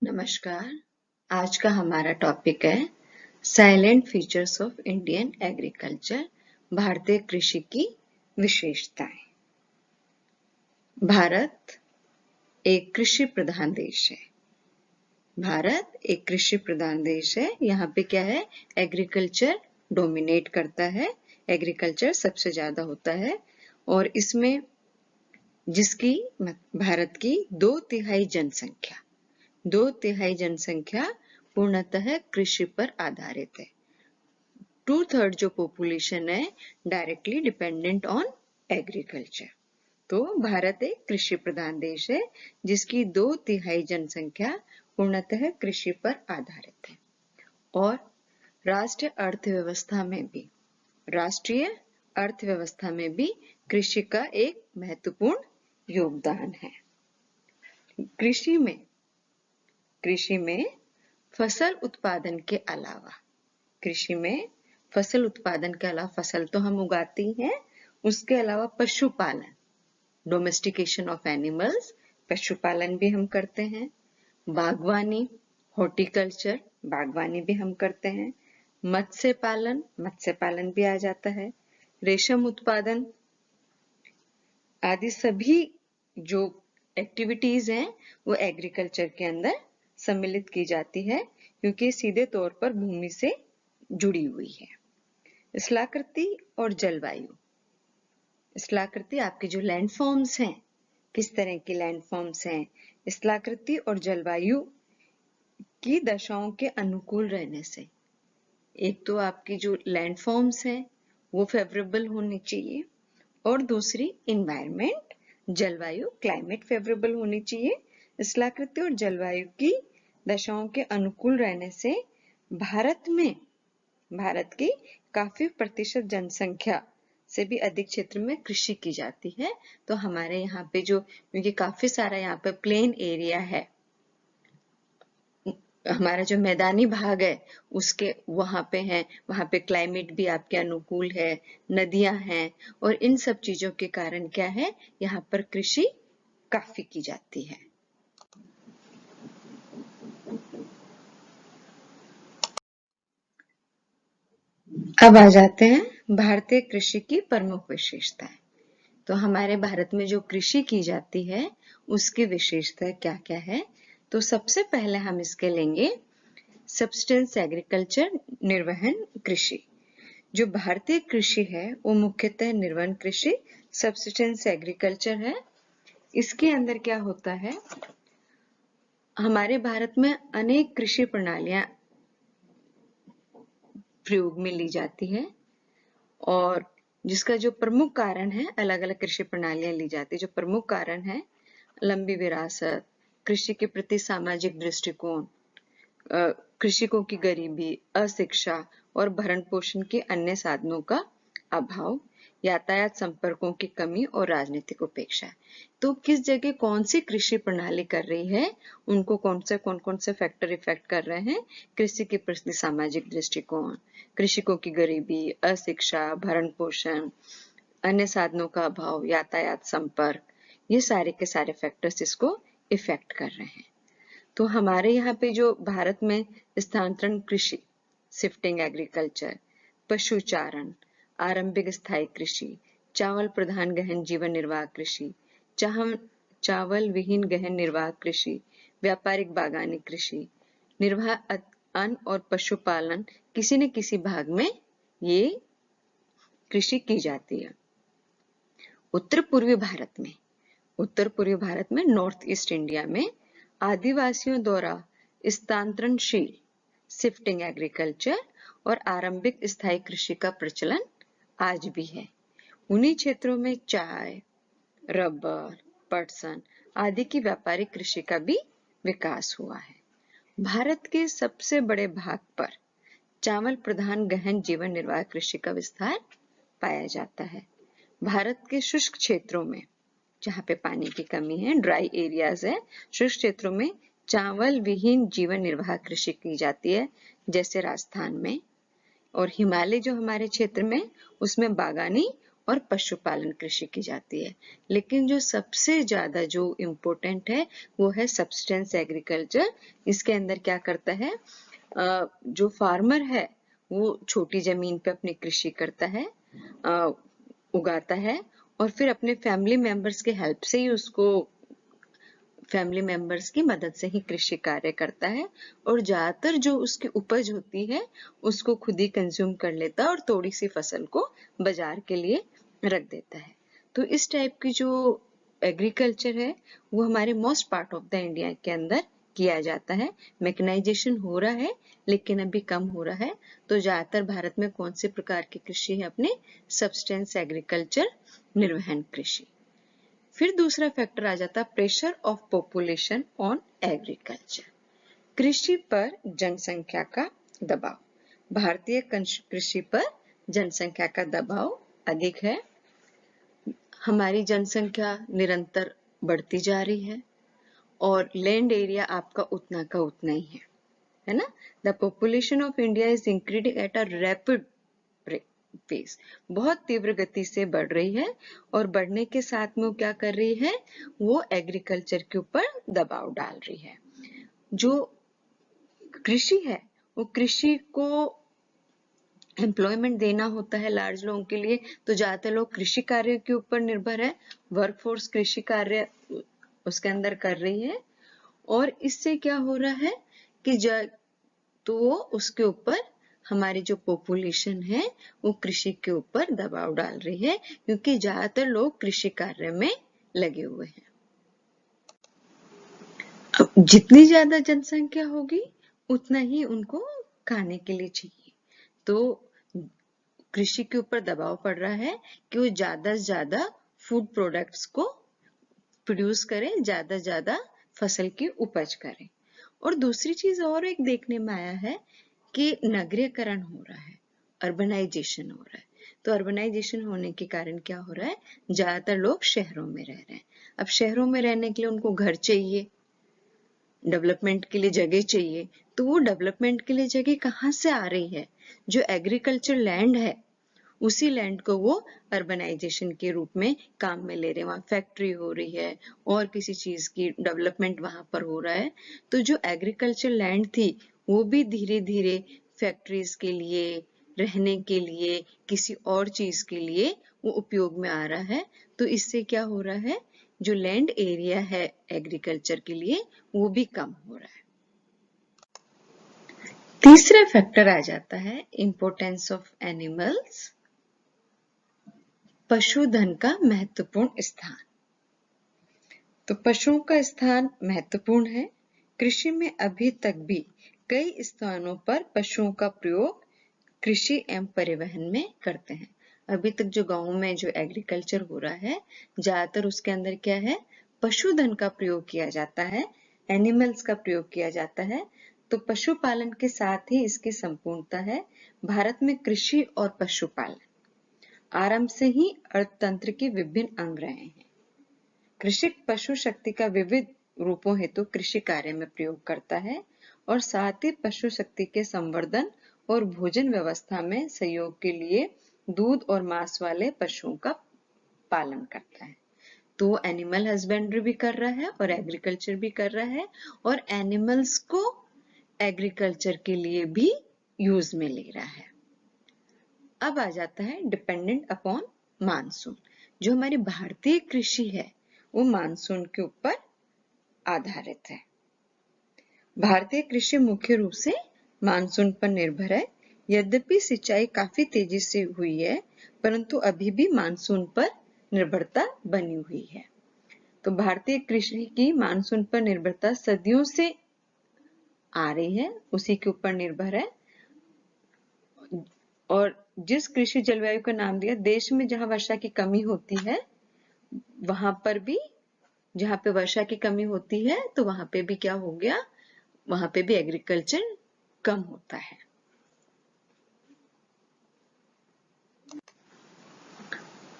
नमस्कार। आज का हमारा टॉपिक है salient features of Indian agriculture, भारतीय कृषि की विशेषताएं। भारत एक कृषि प्रधान देश है। भारत एक कृषि प्रधान देश है। यहाँ पे क्या है, एग्रीकल्चर डोमिनेट करता है, एग्रीकल्चर सबसे ज्यादा होता है और इसमें जिसकी भारत की 2/3 जनसंख्या पूर्णतः कृषि पर आधारित है। 2/3 जो पॉपुलेशन है डायरेक्टली डिपेंडेंट ऑन एग्रीकल्चर। तो भारत एक कृषि प्रधान देश है जिसकी 2/3 जनसंख्या पूर्णतः कृषि पर आधारित है और राष्ट्रीय अर्थव्यवस्था में भी कृषि का एक महत्वपूर्ण योगदान है। कृषि में फसल उत्पादन के अलावा फसल तो हम उगाते ही हैं, उसके अलावा पशुपालन, डोमेस्टिकेशन ऑफ एनिमल्स, पशुपालन भी हम करते हैं। बागवानी, हॉर्टिकल्चर, बागवानी भी हम करते हैं। मत्स्य पालन भी आ जाता है। रेशम उत्पादन आदि सभी जो एक्टिविटीज हैं वो एग्रीकल्चर के अंदर सम्मिलित की जाती है क्योंकि सीधे तौर पर भूमि से जुड़ी हुई है। स्थलाकृति और जलवायु, स्थलाकृति आपके जो लैंडफॉर्म्स हैं, किस तरह के लैंडफॉर्म्स हैं, स्थलाकृति और जलवायु की दशाओं के अनुकूल रहने से, एक तो आपकी जो लैंडफॉर्म्स हैं वो फेवरेबल होनी चाहिए और दूसरी इन्वायरमेंट, जलवायु, क्लाइमेट फेवरेबल होनी चाहिए। स्थलाकृति और जलवायु की दशाओं के अनुकूल रहने से भारत की काफी प्रतिशत जनसंख्या से भी अधिक क्षेत्र में कृषि की जाती है। तो हमारे यहाँ पे क्योंकि काफी सारा यहाँ पे प्लेन एरिया है, हमारा जो मैदानी भाग है उसके वहां पे क्लाइमेट भी आपके अनुकूल है, नदियां हैं और इन सब चीजों के कारण क्या है, यहाँ पर कृषि काफी की जाती है। अब आ जाते हैं भारतीय कृषि की प्रमुख विशेषताएं। तो हमारे भारत में जो कृषि की जाती है उसकी विशेषता क्या क्या है, तो सबसे पहले हम इसके लेंगे सब्सिस्टेंस एग्रीकल्चर, निर्वहन कृषि। जो भारतीय कृषि है वो मुख्यतः निर्वहन कृषि, सब्सिस्टेंस एग्रीकल्चर है। इसके अंदर क्या होता है, हमारे भारत में अनेक कृषि प्रणालियां प्रयोग में ली जाती है और जिसका जो प्रमुख कारण है, अलग अलग कृषि प्रणालियां ली जाती है। जो प्रमुख कारण है, लंबी विरासत, कृषि के प्रति सामाजिक दृष्टिकोण, कृषकों की गरीबी, अशिक्षा और भरण पोषण के अन्य साधनों का अभाव, यातायात संपर्कों की कमी और राजनीतिक उपेक्षा। तो किस जगह कौन सी कृषि प्रणाली कर रही है, उनको कौन कौन से फैक्टर इफेक्ट कर रहे हैं, कृषि के प्रति सामाजिक दृष्टिकोण, कृषकों की गरीबी, अशिक्षा, भरण पोषण, अन्य साधनों का अभाव, यातायात संपर्क, ये सारे के सारे फैक्टर्स इसको इफेक्ट कर रहे हैं। तो हमारे यहाँ पे जो भारत में स्थानांतरण कृषि, शिफ्टिंग एग्रीकल्चर, पशुचारण, आरंभिक स्थायी कृषि, चावल प्रधान गहन जीवन निर्वाह कृषि, चावल विहीन गहन निर्वाह कृषि, व्यापारिक बागानी कृषि, निर्वाह अन्न और पशुपालन, किसी न किसी भाग में ये कृषि की जाती है। उत्तर पूर्वी भारत में नॉर्थ ईस्ट इंडिया में आदिवासियों द्वारा स्थानांतरणशील शिफ्टिंग एग्रीकल्चर और आरंभिक स्थायी कृषि का प्रचलन आज भी है। उन्हीं क्षेत्रों में चाय, रबर, पटसन आदि की व्यापारिक कृषि का भी विकास हुआ है। भारत के सबसे बड़े भाग पर चावल प्रधान गहन जीवन निर्वाह कृषि का विस्तार पाया जाता है। भारत के शुष्क क्षेत्रों में, जहाँ पे पानी की कमी है, ड्राई एरियाज है, शुष्क क्षेत्रों में चावल विहीन जीवन निर्वाह कृषि की जाती है, जैसे राजस्थान में, और हिमालय जो हमारे क्षेत्र में, उसमें बागानी और पशुपालन कृषि की जाती है। लेकिन जो सबसे ज्यादा जो इम्पोर्टेंट है वो है सब्सटेंस एग्रीकल्चर। इसके अंदर क्या करता है, जो फार्मर है वो छोटी जमीन पे अपनी कृषि करता है, उगाता है और फिर अपने फैमिली मेंबर्स के हेल्प से ही उसको फैमिली मेंबर्स की मदद से ही कृषि कार्य करता है और ज्यादातर जो उसकी उपज होती है उसको खुद ही कंज्यूम कर लेता है और थोड़ी सी फसल को बाजार के लिए रख देता है। तो इस टाइप की जो एग्रीकल्चर है वो हमारे most part of the India के अंदर किया जाता है। मैकेनाइजेशन हो रहा है लेकिन अभी कम हो रहा है। तो ज्यादातर भारत में कौन से प्रकार की कृषि है, अपने सब्सटेंस एग्रीकल्चर, निर्वहन कृषि। फिर दूसरा फैक्टर आ जाता है pressure of population on agriculture, कृषि पर जनसंख्या का दबाव। भारतीय कृषि पर जनसंख्या का दबाव अधिक है। हमारी जनसंख्या निरंतर बढ़ती जा रही है और लैंड एरिया आपका उतना का उतना ही है ना। The population of India is increasing at a rapid pace, बहुत तीव्र गति से बढ़ रही है और बढ़ने के साथ में वो क्या कर रही है, वो एग्रीकल्चर के ऊपर दबाव डाल रही है। जो कृषि है वो कृषि को एम्प्लॉयमेंट देना होता है लार्ज लोगों के लिए, तो ज्यादातर लोग कृषि कार्य के ऊपर निर्भर है, वर्कफोर्स कृषि कार्य उसके अंदर कर रही है और इससे क्या हो रहा है कि तो उसके ऊपर हमारी जो पॉपुलेशन है वो कृषि के ऊपर दबाव डाल रही है क्योंकि ज्यादातर लोग कृषि कार्य में लगे हुए हैं। अब जितनी ज्यादा जनसंख्या होगी उतना ही उनको खाने के लिए चाहिए, तो कृषि के ऊपर दबाव पड़ रहा है कि वो ज्यादा से ज्यादा फूड प्रोडक्ट्स को प्रोड्यूस करें, ज्यादा से ज्यादा फसल की उपज करें। और दूसरी चीज और एक देखने में आया है कि नगरीकरण हो रहा है, अर्बनाइजेशन हो रहा है। तो अर्बनाइजेशन होने के कारण क्या हो रहा है, ज्यादातर लोग शहरों में रह रहे हैं। अब शहरों में रहने के लिए उनको घर चाहिए, डेवलपमेंट के लिए जगह चाहिए, तो वो डेवलपमेंट के लिए जगह कहाँ से आ रही है, जो एग्रीकल्चर लैंड है उसी लैंड को वो अर्बनाइजेशन के रूप में काम में ले रहे हैं। वहां फैक्ट्री हो रही है और किसी चीज की डेवलपमेंट वहां पर हो रहा है, तो जो एग्रीकल्चर लैंड थी वो भी धीरे धीरे फैक्ट्रीज के लिए, रहने के लिए, किसी और चीज के लिए वो उपयोग में आ रहा है। तो इससे क्या हो रहा है, जो लैंड एरिया है एग्रीकल्चर के लिए वो भी कम हो रहा है। तीसरा फैक्टर आ जाता है इंपोर्टेंस ऑफ एनिमल्स, पशुधन का महत्वपूर्ण स्थान। तो पशुओं का स्थान महत्वपूर्ण है। कृषि में अभी तक भी कई स्थानों पर पशुओं का प्रयोग कृषि एवं परिवहन में करते हैं। अभी तक जो गांव में जो एग्रीकल्चर हो रहा है ज्यादातर उसके अंदर क्या है, पशुधन का प्रयोग किया जाता है, एनिमल्स का प्रयोग किया जाता है। तो पशुपालन के साथ ही इसकी संपूर्णता है। भारत में कृषि और पशुपालन आरंभ से ही अर्थतंत्र के विभिन्न अंग रहे हैं। कृषि पशु शक्ति का विविध रूपों हेतु कृषि कार्य में प्रयोग करता है और साथ ही पशु शक्ति के संवर्धन और भोजन व्यवस्था में सहयोग के लिए दूध और मांस वाले पशुओं का पालन करता है। तो एनिमल हस्बेंड्री भी कर रहा है और एग्रीकल्चर भी कर रहा है और एनिमल्स को एग्रीकल्चर के लिए भी यूज में ले रहा है। अब आ जाता है डिपेंडेंट अपॉन मानसून। जो हमारी भारतीय कृषि है वो मानसून के ऊपर आधारित है। भारतीय कृषि मुख्य रूप से मानसून पर निर्भर है। यद्यपि सिंचाई काफी तेजी से हुई है परंतु अभी भी मानसून पर निर्भरता बनी हुई है। तो भारतीय कृषि की मानसून पर निर्भरता सदियों से आ रही है, उसी के ऊपर निर्भर है। और जिस कृषि जलवायु का नाम दिया, देश में जहां वर्षा की कमी होती है वहां पर भी, जहां पे वर्षा की कमी होती है तो वहां पे भी क्या हो गया, वहां पे भी एग्रीकल्चर कम होता है।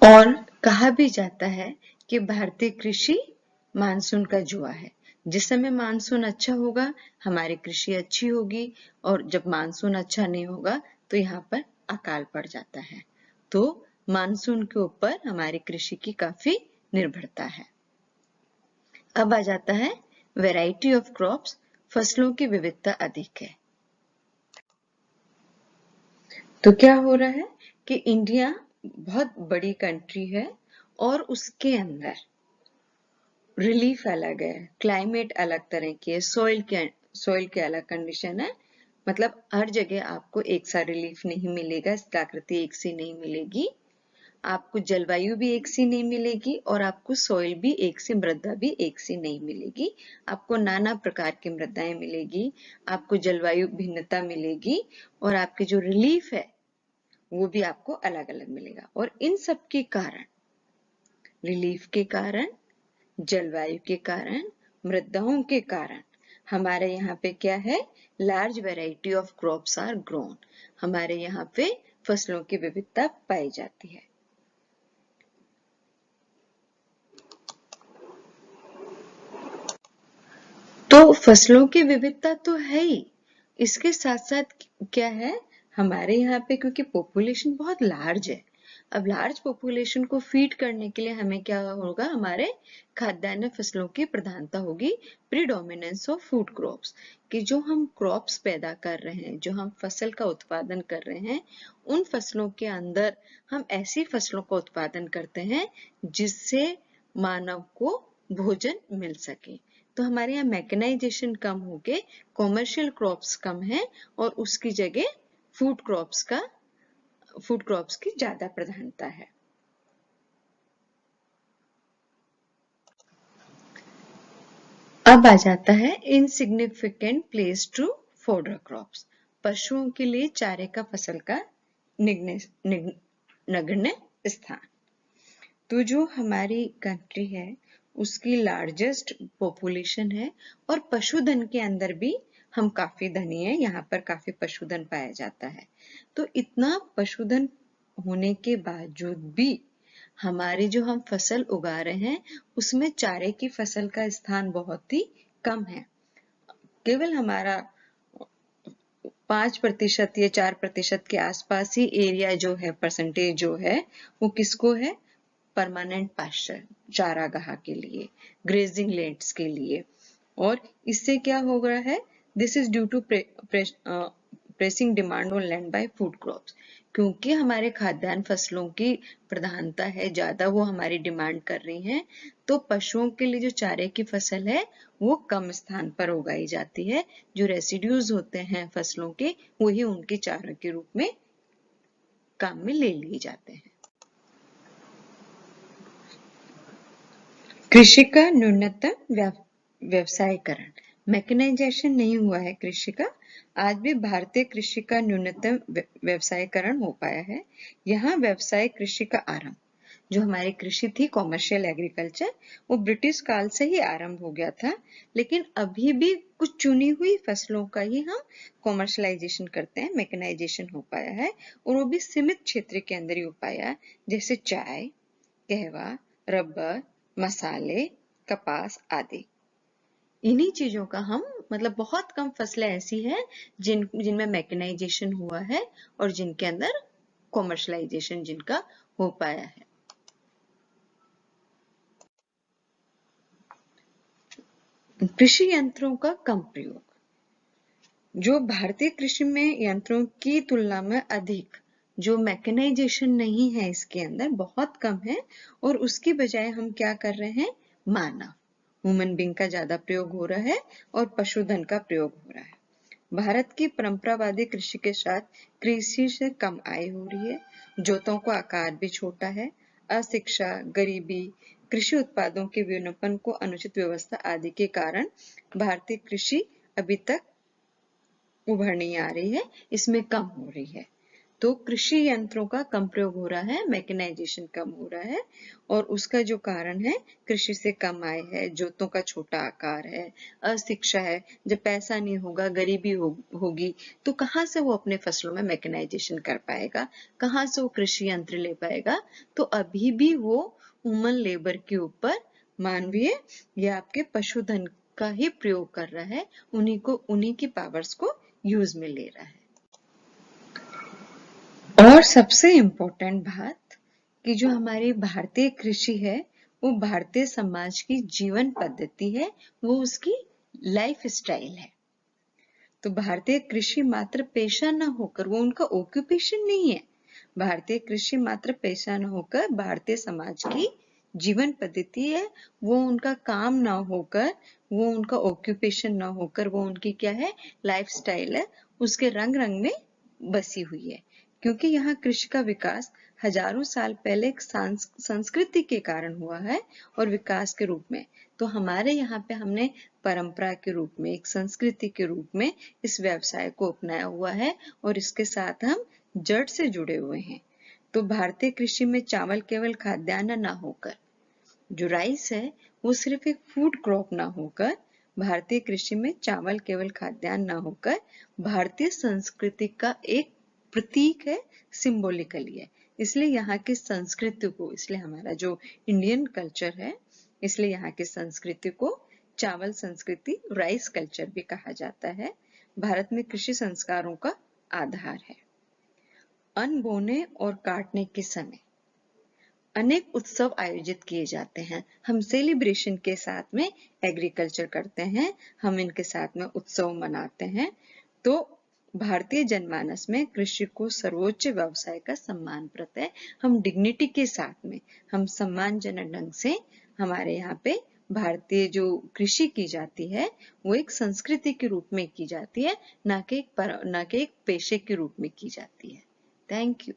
और कहा भी जाता है कि भारतीय कृषि मानसून का जुआ है। जिस समय मानसून अच्छा होगा हमारी कृषि अच्छी होगी और जब मानसून अच्छा नहीं होगा तो यहाँ पर अकाल पड़ जाता है। तो मानसून के ऊपर हमारी कृषि की काफी निर्भरता है। अब आ जाता है वैरायटी ऑफ क्रॉप्स, फसलों की विविधता अधिक है। तो क्या हो रहा है कि इंडिया बहुत बड़ी कंट्री है और उसके अंदर रिलीफ अलग है, क्लाइमेट अलग तरह की है, सॉइल के अलग कंडीशन है। मतलब हर जगह आपको एक सा रिलीफ नहीं मिलेगा, आकृति एक सी नहीं मिलेगी, आपको जलवायु भी एक सी नहीं मिलेगी और आपको सॉइल भी एक सी, मृदा भी एक सी नहीं मिलेगी। आपको नाना प्रकार की मृदाएं मिलेगी, आपको जलवायु भिन्नता मिलेगी और आपके जो रिलीफ है वो भी आपको अलग अलग मिलेगा। और इन सब के कारण, रिलीफ के कारण, जलवायु के कारण, मृदाओं के कारण हमारे यहाँ पे क्या है, large variety of crops are grown. हमारे यहाँ पे फसलों की विविधता पाई जाती है। तो फसलों की विविधता तो है ही, इसके साथ साथ क्या है, हमारे यहाँ पे क्योंकि पॉपुलेशन बहुत लार्ज है, अब लार्ज पॉपुलेशन को फीड करने के लिए हमें क्या होगा, हमारे खाद्यान्न फसलों की प्रधानता होगी, प्रीडोमिनेंस ऑफ फूड क्रॉप्स, कि जो हम क्रॉप्स पैदा कर रहे हैं, जो हम फसल का उत्पादन कर रहे हैं, उन फसलों के अंदर हम ऐसी फसलों का उत्पादन करते हैं जिससे मानव को भोजन मिल सके। तो हमारे यहाँ मैकेनाइजेशन कम होके कॉमर्शियल क्रॉप्स कम है और उसकी जगह फूड क्रॉप्स की ज्यादा प्रधानता है। अब आ जाता है insignificant place to fodder crops, पशुओं के लिए चारे का फसल का नगण्य स्थान। तो जो हमारी कंट्री है उसकी लार्जेस्ट पॉपुलेशन है और पशुधन के अंदर भी हम काफी धनी है, यहाँ पर काफी पशुधन पाया जाता है। तो इतना पशुधन होने के बावजूद भी हमारी जो हम फसल उगा रहे हैं उसमें चारे की फसल का स्थान बहुत ही कम है। केवल हमारा 5% या 4% के आसपास ही एरिया जो है, परसेंटेज जो है वो किसको है, परमानेंट पास्चर, चारागाह के लिए, ग्रेजिंग लैंड्स के लिए। और इससे क्या हो रहा है, this is due to pressing demand on land by food crops, क्योंकि हमारे खाद्यान्न फसलों की प्रधानता है ज्यादा, वो हमारी डिमांड कर रही हैं, तो पशुओं के लिए जो चारे की फसल है वो कम स्थान पर उगाई जाती है। जो रेसिड्यूज होते हैं फसलों के वही उनके चारे के रूप में काम में ले लिए जाते हैं। कृषि का न्यूनतम व्यवसायीकरण, मैकेनाइजेशन नहीं हुआ है कृषि का, आज भी भारतीय कृषि का न्यूनतम व्यवसायीकरण हो पाया है। यहाँ व्यवसाय कृषि का आरंभ, जो हमारी कृषि थी कॉमर्शियल एग्रीकल्चर, वो ब्रिटिश काल से ही आरंभ हो गया था, लेकिन अभी भी कुछ चुनी हुई फसलों का ही हम कॉमर्शलाइजेशन करते हैं, मैकेनाइजेशन हो पाया है, और वो भी सीमित क्षेत्र के अंदर ही हो पाया, जैसे चाय, कहवा, रबर, मसाले, कपास आदि। इन्हीं चीजों का हम, मतलब बहुत कम फसलें ऐसी हैं जिनमें मैकेनाइजेशन हुआ है और जिनके अंदर कॉमर्शलाइजेशन जिनका हो पाया है। कृषि यंत्रों का कम प्रयोग, जो भारतीय कृषि में यंत्रों की तुलना में अधिक, जो मैकेनाइजेशन नहीं है इसके अंदर बहुत कम है, और उसकी बजाय हम क्या कर रहे हैं, मानव, ह्यूमन बीइंग का ज्यादा प्रयोग हो रहा है और पशुधन का प्रयोग हो रहा है। भारत की परंपरावादी कृषि के साथ कृषि से कम आय हो रही है, जोतों का आकार भी छोटा है, अशिक्षा, गरीबी, कृषि उत्पादों के विपणन को अनुचित व्यवस्था आदि के कारण भारतीय कृषि अभी तक उभर नहीं आ रही है, इसमें कम हो रही है। तो कृषि यंत्रों का कम प्रयोग हो रहा है, मैकेनाइजेशन कम हो रहा है, और उसका जो कारण है कृषि से कम आय है, जोतों का छोटा आकार है, अशिक्षा है। जब पैसा नहीं होगा, गरीबी होगी, तो कहाँ से वो अपने फसलों में मैकेनाइजेशन कर पाएगा, कहाँ से वो कृषि यंत्र ले पाएगा। तो अभी भी वो ह्यूमन लेबर के ऊपर, मानवीय या आपके पशुधन का ही प्रयोग कर रहा है, उन्हीं की पावर्स को यूज में ले रहा है। और सबसे इम्पोर्टेंट बात, कि जो हमारी भारतीय कृषि है वो भारतीय समाज की जीवन पद्धति है, वो उसकी लाइफ स्टाइल है। तो भारतीय कृषि मात्र पेशा न होकर, वो उनका ऑक्यूपेशन नहीं है। भारतीय कृषि मात्र पेशा न होकर भारतीय समाज की जीवन पद्धति है, वो उनका काम ना होकर, वो उनका ऑक्यूपेशन ना होकर, वो उनकी क्या है, लाइफ स्टाइल है, उसके रंग रंग में बसी हुई है। क्योंकि यहाँ कृषि का विकास हजारों साल पहले एक संस्कृति के कारण हुआ है और विकास के रूप में। तो हमारे यहाँ पे हमने परंपरा के रूप में, एक संस्कृति के रूप में इस व्यवसाय को अपनाया हुआ है और इसके साथ हम जड़ से जुड़े हुए हैं। तो भारतीय कृषि में चावल केवल खाद्यान्न ना होकर, जो राइस है वो सिर्फ एक फूड क्रॉप ना होकर, भारतीय कृषि में चावल केवल खाद्यान्न ना होकर भारतीय संस्कृति का एक प्रतीक है, सिंबॉलिकली है। इसलिए यहाँ की संस्कृति को, इसलिए हमारा जो इंडियन कल्चर है, इसलिए यहाँ की संस्कृति को चावल संस्कृति, राइस कल्चर भी कहा जाता है। भारत में कृषि संस्कारों का आधार है। अन्न बोने और काटने के समय अनेक उत्सव आयोजित किए जाते हैं। हम सेलिब्रेशन के साथ में एग्रीकल्चर करते हैं, हम इनके साथ में उत्सव मनाते हैं। तो भारतीय जनमानस में कृषि को सर्वोच्च व्यवसाय का सम्मानप्रद है। हम डिग्निटी के साथ में, हम सम्मानजनक ढंग से हमारे यहाँ पे भारतीय जो कृषि की जाती है वो एक संस्कृति के रूप में की जाती है, ना कि एक पेशे के रूप में की जाती है। Thank you.